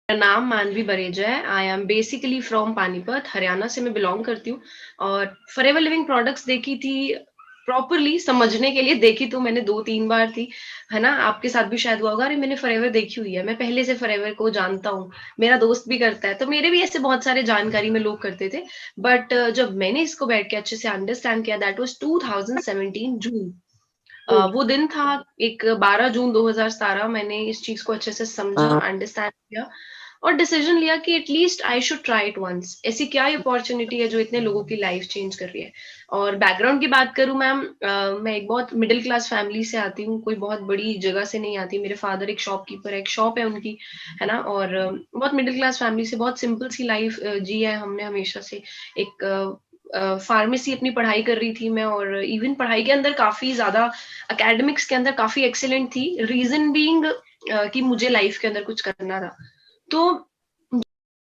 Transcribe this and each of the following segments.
मेरा नाम मानवी बरेजा है। I am basically from Panipat, Haryana से मैं बिलॉन्ग करती हूँ। और फॉरएवर लिविंग प्रोडक्ट्स देखी थी, प्रॉपरली समझने के लिए देखी तो मैंने 2-3 बार थी, है ना? आपके साथ भी शायद हुआ होगा, अरे मैंने फॉरएवर देखी हुई है, मैं पहले से फॉरएवर को जानता हूँ, मेरा दोस्त भी करता है, तो मेरे भी ऐसे बहुत सारे जानकारी में लोग करते थे। बट जब मैंने इसको बैठ के अच्छे से अंडरस्टैंड किया, दैट वाज़ 2017 जून। वो दिन था, एक 12 जून 2017 मैंने इस चीज़ को अच्छे से समझा, अंडरस्टैंड किया और डिसीजन लिया कि at least I should try it once. ऐसी क्या अपॉर्चुनिटी है जो इतने लोगों की लाइफ चेंज कर रही है। और बैकग्राउंड की बात करूं मैम, मैं एक बहुत मिडिल क्लास फैमिली से आती हूँ, कोई बहुत बड़ी जगह से नहीं आती। मेरे फादर एक शॉपकीपर है, एक शॉप है उनकी, है ना? और बहुत मिडिल क्लास फैमिली से बहुत सिंपल सी लाइफ जी है हमने हमेशा से। एक फार्मेसी अपनी पढ़ाई कर रही थी मैं, और इवन पढ़ाई के अंदर काफी ज्यादा एकेडमिक्स के अंदर काफी एक्सीलेंट थी। रीजन बीइंग कि मुझे लाइफ के अंदर कुछ करना था। तो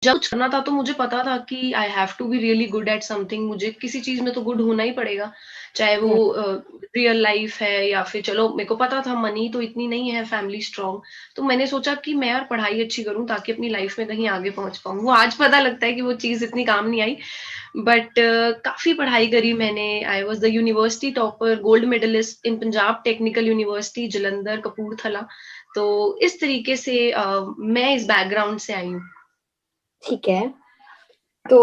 जब कुछ करना था तो मुझे पता था कि I have to be really good at something. मुझे किसी चीज में तो गुड होना ही पड़ेगा, चाहे वो रियल लाइफ है या फिर, चलो मेरे को पता था मनी तो इतनी नहीं है, फैमिली स्ट्रांग। तो मैंने सोचा कि मैं यार पढ़ाई अच्छी करूं ताकि अपनी लाइफ में कहीं आगे पहुंच पाऊं। वो आज पता लगता है कि वो चीज इतनी काम नहीं आई। बट काफी पढ़ाई करी मैंने। I was the university topper, gold medalist in Punjab technical university Jalandhar Kapurthala. तो इस तरीके से मैं इस बैकग्राउंड से आई हूँ। ठीक है। तो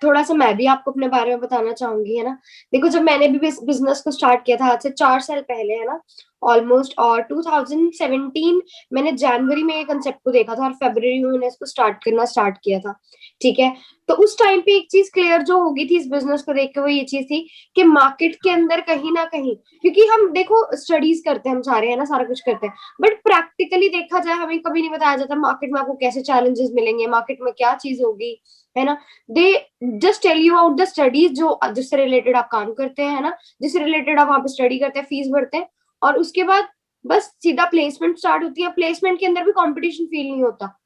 थोड़ा सा मैं भी आपको अपने बारे में बताना चाहूंगी, है ना। देखो, जब मैंने भी बिजनेस को स्टार्ट किया था आज से 4 साल पहले, है ना, ऑलमोस्ट, और 2017 मैंने जनवरी में ये कंसेप्ट को देखा था और फरवरी में मैंने इसको स्टार्ट किया था। ठीक है। तो उस टाइम पे एक चीज क्लियर जो होगी थी इस बिजनेस को देख के, वो ये चीज थी कि मार्केट के अंदर कहीं ना कहीं, क्योंकि हम देखो स्टडीज करते हैं हम सारे, है ना, सारा कुछ करते हैं, बट प्रैक्टिकली देखा जाए हमें कभी नहीं बताया जाता मार्केट में आपको कैसे चैलेंजेस मिलेंगे, मार्केट में क्या चीज होगी, है ना। They just tell you out the studies जो जिससे रिलेटेड आप काम करते हैं, है ना, जिससे रिलेटेड आप वहां पे स्टडी करते हैं, फीस भरते हैं, और उसके बाद बस सीधा प्लेसमेंट स्टार्ट होती है। प्लेसमेंट के अंदर भी कंपटीशन फील नहीं होता।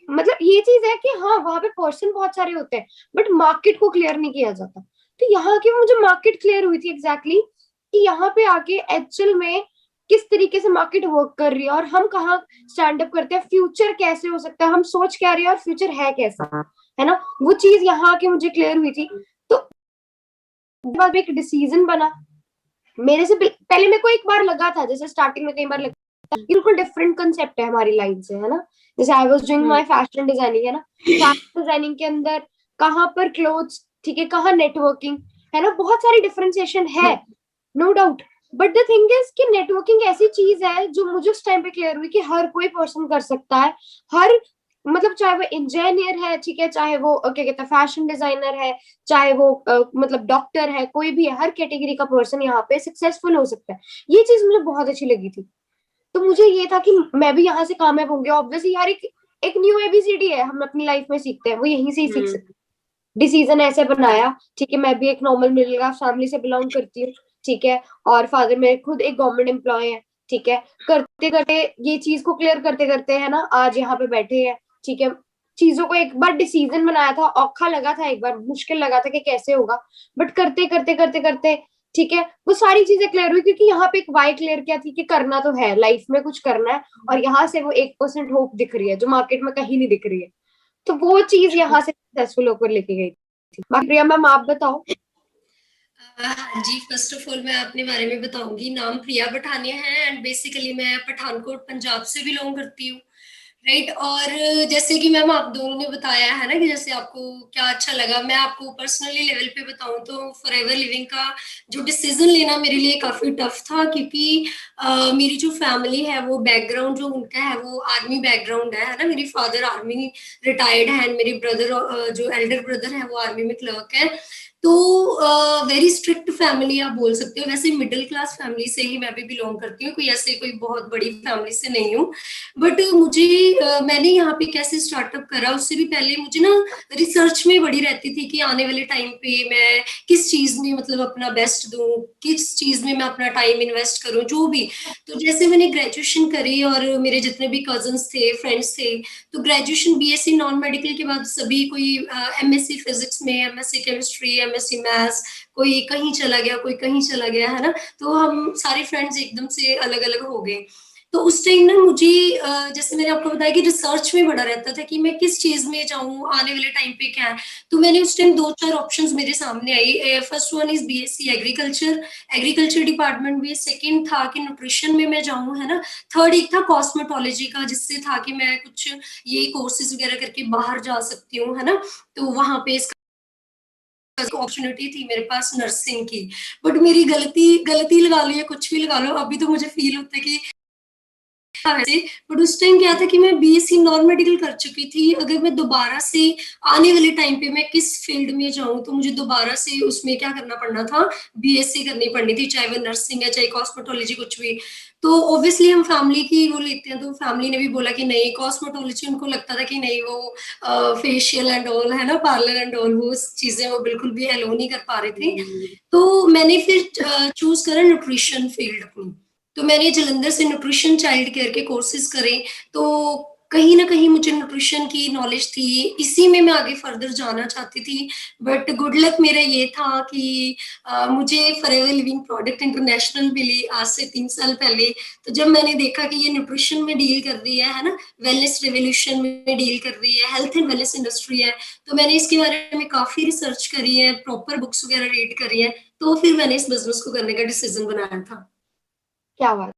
मतलब ये चीज है कि हाँ, वहां पे पर्सन बहुत सारे होते हैं, बट मार्केट को क्लियर नहीं किया जाता। तो यहाँ की मुझे मार्केट क्लियर हुई थी एग्जैक्टली कि यहाँ पे आके एक्चुअल में किस तरीके से मार्केट वर्क कर रही है और हम कहाँ स्टैंड अप करते हैं, फ्यूचर कैसे हो सकता है, हम सोच क्या रहे हैं और फ्यूचर है कैसा, है ना। वो चीज यहाँ आके मुझे क्लियर हुई थी। तो बाद एक डिसीजन बना मेरे से। पहले मेरे को एक बार लगा था, जैसे स्टार्टिंग में कई बार लगा बिल्कुल डिफरेंट कंसेप्ट है हमारी लाइन से, है ना। जैसे I was doing hmm. My fashion designing, है ना। फैशन डिजाइनिंग के अंदर कहाँ पर क्लोथ्स, ठीक है, कहाँ नेटवर्किंग, है ना, बहुत सारी डिफरेंशिएशन है, no doubt. But the thing is कि नेटवर्किंग ऐसी चीज है जो मुझे उस टाइम पे क्लियर हुई कि हर कोई पर्सन कर सकता है। हर मतलब चाहे वो इंजीनियर है, ठीक है, चाहे वो क्या कहते हैं फैशन डिजाइनर है, चाहे वो मतलब डॉक्टर है, कोई भी है, हर कैटेगरी का पर्सन यहाँ पे सक्सेसफुल हो सकता है। ये चीज मुझे बहुत अच्छी लगी थी। तो मुझे ये था कि मैं भी यहाँ से कामयाब होंगे। ऑब्वियसली यार एक न्यू एबीसीडी है, हम अपनी लाइफ में सीखते हैं, वो यहीं से ही सीख हम्म। सकते हैं। डिसीजन ऐसे बनाया, ठीक है, मैं भी एक नॉर्मल मिडिल क्लास फैमिली से बिलोंग करती हूँ, ठीक है, और फादर मेरे खुद एक गवर्नमेंट एम्प्लॉय है, ठीक है। करते करते ये चीज को क्लियर करते करते, है ना, आज यहाँ पे बैठे हैं, ठीक है। चीजों को एक बार डिसीजन बनाया था, औखा लगा था, एक बार मुश्किल लगा था कि कैसे होगा, बट करते करते करते करते, ठीक है, वो सारी चीजें क्लियर हुई, क्योंकि यहाँ पे एक वाई क्लियर क्या थी कि करना तो है, लाइफ में कुछ करना है, और यहाँ से वो 1% होप दिख रही है जो मार्केट में कहीं नहीं दिख रही है। तो वो चीज यहाँ से सक्सेसफुल होकर लेके गई थी। बाकी प्रिया मैम आप बताओ। हाँ जी, फर्स्ट ऑफ ऑल मैं अपने बारे में बताऊंगी। नाम प्रिया पठानिया है एंड बेसिकली मैं पठानकोट पंजाब से बिलोंग करती हूँ। राइट। और जैसे कि मैम आप दोनों ने बताया है ना कि जैसे आपको क्या अच्छा लगा, मैं आपको पर्सनली लेवल पे बताऊं तो फॉरएवर लिविंग का जो डिसीजन लेना मेरे लिए काफी टफ था, क्योंकि मेरी जो फैमिली है वो बैकग्राउंड जो उनका है वो आर्मी बैकग्राउंड है ना। मेरी फादर आर्मी रिटायर्ड है एंड मेरे ब्रदर जो एल्डर ब्रदर है वो आर्मी में क्लर्क है। तो वेरी स्ट्रिक्ट फैमिली आप बोल सकते हो। वैसे मिडिल क्लास फैमिली से ही मैं भी बिलोंग करती हूँ, कोई ऐसे कोई बहुत बड़ी फैमिली से नहीं हूँ। बट मुझे मैंने यहाँ पे कैसे स्टार्टअप करा उससे भी पहले मुझे ना रिसर्च में बड़ी रहती थी कि आने वाले टाइम पे मैं किस चीज में मतलब अपना बेस्ट दूं, किस चीज में मैं अपना टाइम इन्वेस्ट करूं, जो भी। तो जैसे मैंने ग्रेजुएशन करी और मेरे जितने भी कजन्स थे, फ्रेंड्स थे, तो ग्रेजुएशन बीएससी नॉन मेडिकल के बाद सभी कोई एमएससी फिजिक्स में, एमएससी केमिस्ट्री, एमएससी मैथ्स, कोई कहीं चला गया, कोई कहीं चला गया, है ना। तो हम सारे फ्रेंड्स एकदम से अलग अलग हो गए। तो उस टाइम ना मुझे जैसे मैंने आपको बताया कि रिसर्च में बड़ा रहता था कि मैं किस चीज़ में जाऊँ, आने वाले टाइम पे क्या है। तो मैंने उस टाइम 2-4 ऑप्शंस मेरे सामने आई। First one is BSc agriculture, agriculture department भी। सेकंड था कि न्यूट्रिशन में मैं जाऊँ, है ना? थर्ड एक था कॉस्मेटोलॉजी का, जिससे था कि मैं कुछ ये कोर्सेज़ वगैरह करके बाहर जा सकती हूँ, है ना? तो वहाँ पे इसका अपॉर्च्युनिटी थी मेरे पास नर्सिंग की। बट मेरी गलती गलती लगा लो या कुछ भी लगा लो, अभी तो मुझे फ़ील होता है कि हाँ, वैसे बट उस टाइम क्या था कि मैं बीएससी नॉन मेडिकल कर चुकी थी। अगर मैं दोबारा से आने वाले टाइम पे मैं किस फील्ड में जाऊँ, तो मुझे दोबारा से उसमें क्या करना पड़ना था, बीएससी करनी पड़नी थी, चाहे वो नर्सिंग है, चाहे कॉस्मेटोलॉजी कुछ भी। तो ऑब्वियसली हम फैमिली की वो लेते हैं, तो फैमिली ने भी बोला कि नहीं कॉस्मेटोलॉजी, उनको लगता था कि नहीं वो फेशियल एंड ऑल, है ना, पार्लर एंड ऑल, वो चीज़ें वो बिल्कुल भी अलो नहीं कर पा रहे थे। तो मैंने फिर चूज़ करा न्यूट्रिशन फील्ड अपनी। तो मैंने जालंधर से न्यूट्रिशन चाइल्ड केयर के कोर्सेज़ करे, तो कहीं न कहीं मुझे न्यूट्रिशन की नॉलेज थी, इसी में मैं आगे फर्दर जाना चाहती थी। बट गुड लक मेरा ये था कि मुझे फॉरएवर लिविंग प्रोडक्ट इंटरनेशनल मिली आज से 3 साल पहले। तो जब मैंने देखा कि ये न्यूट्रिशन में डील कर रही है ना? वेलनेस रिवॉल्यूशन में डील कर रही है, हेल्थ एंड वेलनेस इंडस्ट्री है, तो मैंने इसके बारे में काफ़ी रिसर्च करी है, प्रॉपर बुक्स वगैरह रीड करी हैं, तो फिर मैंने इस बिज़नेस को करने का डिसीज़न बनाया था। क्या बात